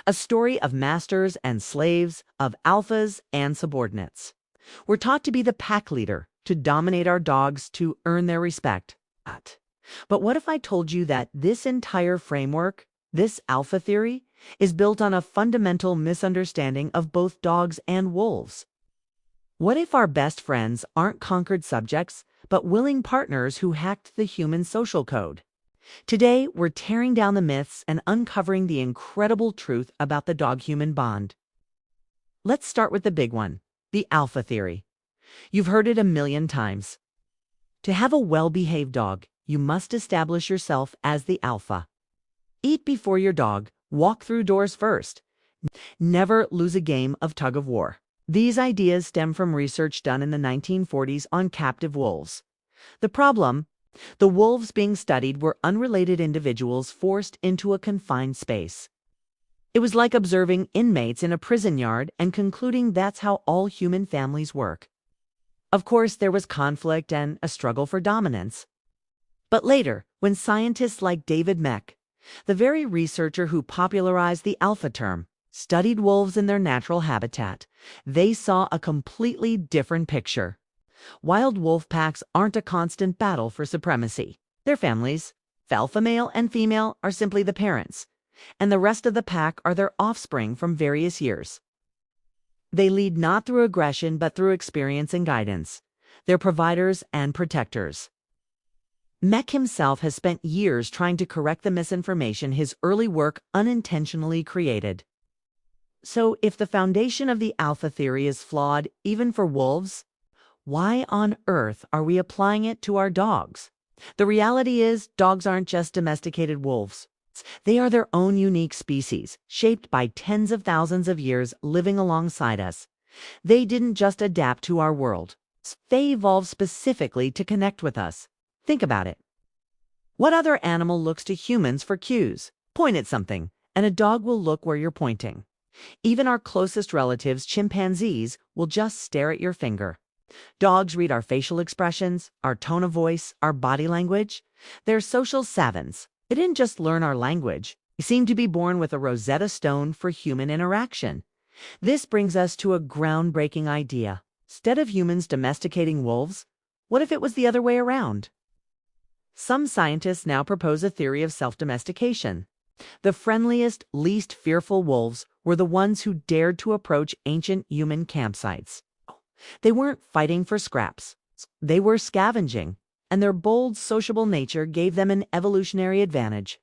A story of masters and slaves, of alphas and subordinates. We're taught to be the pack leader, to dominate our dogs, to earn their respect. But what if I told you that this entire framework, this alpha theory, is built on a fundamental misunderstanding of both dogs and wolves? What if our best friends aren't conquered subjects, but willing partners who hacked the human social code? Today, we're tearing down the myths and uncovering the incredible truth about the dog-human bond. Let's start with the big one, the alpha theory. You've heard it a million times. To have a well-behaved dog, you must establish yourself as the alpha. Eat before your dog, walk through doors first. Never lose a game of tug-of-war. These ideas stem from research done in the 1940s on captive wolves. The problem? The wolves being studied were unrelated individuals forced into a confined space. It was like observing inmates in a prison yard and concluding that's how all human families work. Of course, there was conflict and a struggle for dominance. But later, when scientists like David Mech, the very researcher who popularized the alpha term, studied wolves in their natural habitat, they saw a completely different picture. Wild wolf packs aren't a constant battle for supremacy. They're families. Alpha male and female are simply the parents, and the rest of the pack are their offspring from various years. They lead not through aggression but through experience and guidance. They're providers and protectors. Mech himself has spent years trying to correct the misinformation his early work unintentionally created. So if the foundation of the alpha theory is flawed even for wolves, why on earth are we applying it to our dogs? The reality is, dogs aren't just domesticated wolves. They are their own unique species, shaped by tens of thousands of years living alongside us. They didn't just adapt to our world. They evolved specifically to connect with us. Think about it. What other animal looks to humans for cues? Point at something, and a dog will look where you're pointing. Even our closest relatives, chimpanzees, will just stare at your finger. Dogs read our facial expressions, our tone of voice, our body language. They're social savants. They didn't just learn our language. They seem to be born with a Rosetta Stone for human interaction. This brings us to a groundbreaking idea. Instead of humans domesticating wolves, what if it was the other way around? Some scientists now propose a theory of self-domestication. The friendliest, least fearful wolves were the ones who dared to approach ancient human campsites. They weren't fighting for scraps. They were scavenging, and their bold, sociable nature gave them an evolutionary advantage.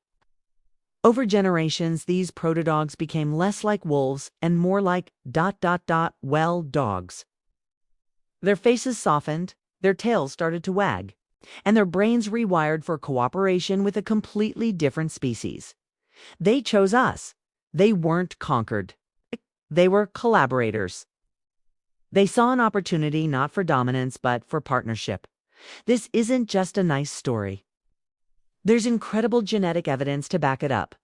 Over generations, these proto-dogs became less like wolves and more like ... well dogs. Their faces softened, their tails started to wag, and their brains rewired for cooperation with a completely different species. They chose us. They weren't conquered. They were collaborators. They saw an opportunity not for dominance but for partnership. This isn't just a nice story. There's incredible genetic evidence to back it up.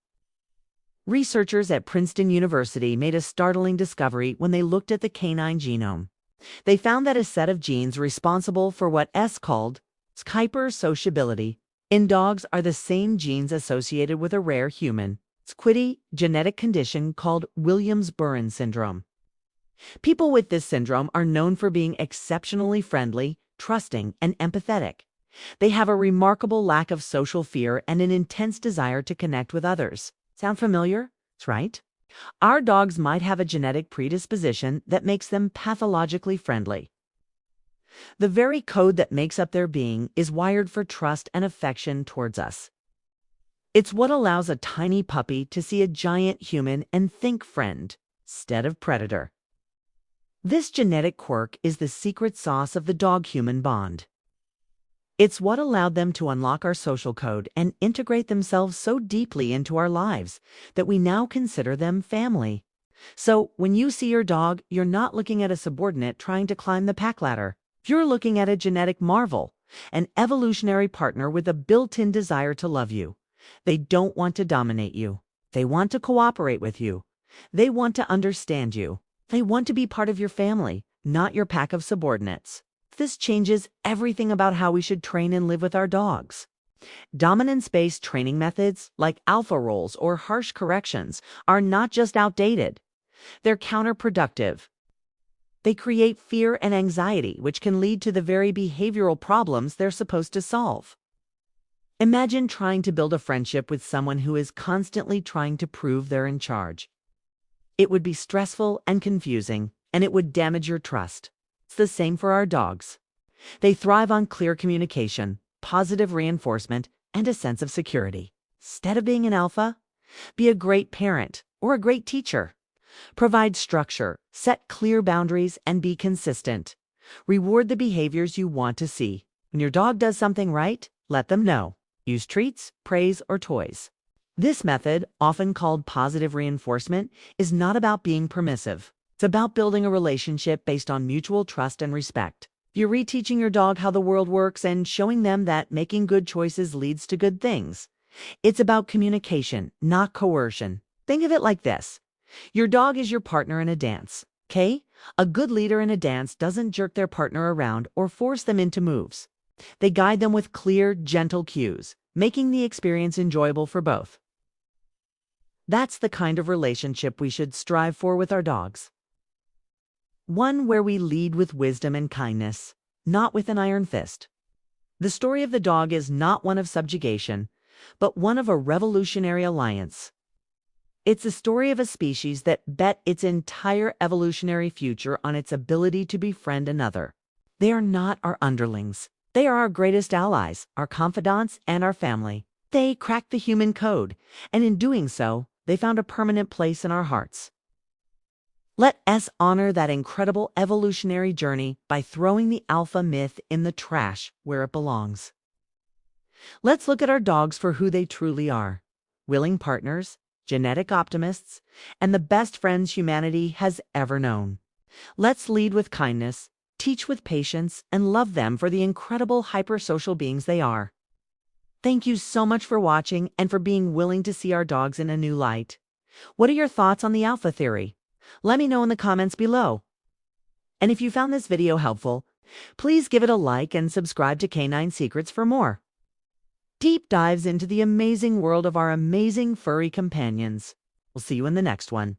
Researchers at Princeton University made a startling discovery when they looked at the canine genome. They found that a set of genes responsible for what S called hypersociability in dogs are the same genes associated with a rare human, squiddy genetic condition called Williams-Burron syndrome. People with this syndrome are known for being exceptionally friendly, trusting, and empathetic. They have a remarkable lack of social fear and an intense desire to connect with others. Sound familiar? That's right. Our dogs might have a genetic predisposition that makes them pathologically friendly. The very code that makes up their being is wired for trust and affection towards us. It's what allows a tiny puppy to see a giant human and think friend instead of predator. This genetic quirk is the secret sauce of the dog-human bond. It's what allowed them to unlock our social code and integrate themselves so deeply into our lives that we now consider them family. So when you see your dog, you're not looking at a subordinate trying to climb the pack ladder. You're looking at a genetic marvel, an evolutionary partner with a built-in desire to love you. They don't want to dominate you. They want to cooperate with you. They want to understand you. They want to be part of your family, not your pack of subordinates. This changes everything about how we should train and live with our dogs. Dominance-based training methods, like alpha roles or harsh corrections, are not just outdated, they're counterproductive. They create fear and anxiety, which can lead to the very behavioral problems they're supposed to solve. Imagine trying to build a friendship with someone who is constantly trying to prove they're in charge. It would be stressful and confusing, and it would damage your trust. It's the same for our dogs. They thrive on clear communication, positive reinforcement, and a sense of security. Instead of being an alpha, be a great parent or a great teacher. Provide structure, set clear boundaries, and be consistent. Reward the behaviors you want to see. When your dog does something right, let them know. Use treats, praise, or toys. This method, often called positive reinforcement, is not about being permissive. It's about building a relationship based on mutual trust and respect. You're reteaching your dog how the world works and showing them that making good choices leads to good things. It's about communication, not coercion. Think of it like this. Your dog is your partner in a dance, okay? A good leader in a dance doesn't jerk their partner around or force them into moves. They guide them with clear, gentle cues, making the experience enjoyable for both. That's the kind of relationship we should strive for with our dogs. One where we lead with wisdom and kindness, not with an iron fist. The story of the dog is not one of subjugation, but one of a revolutionary alliance. It's a story of a species that bet its entire evolutionary future on its ability to befriend another. They are not our underlings. They are our greatest allies, our confidants, and our family. They cracked the human code, and in doing so, they found a permanent place in our hearts. Let us honor that incredible evolutionary journey by throwing the alpha myth in the trash where it belongs. Let's look at our dogs for who they truly are: willing partners, genetic optimists, and the best friends humanity has ever known. Let's lead with kindness, teach with patience, and love them for the incredible hypersocial beings they are. Thank you so much for watching and for being willing to see our dogs in a new light. What are your thoughts on the alpha theory? Let me know in the comments below. And if you found this video helpful, please give it a like and subscribe to Canine Secrets for more deep dives into the amazing world of our amazing furry companions. We'll see you in the next one.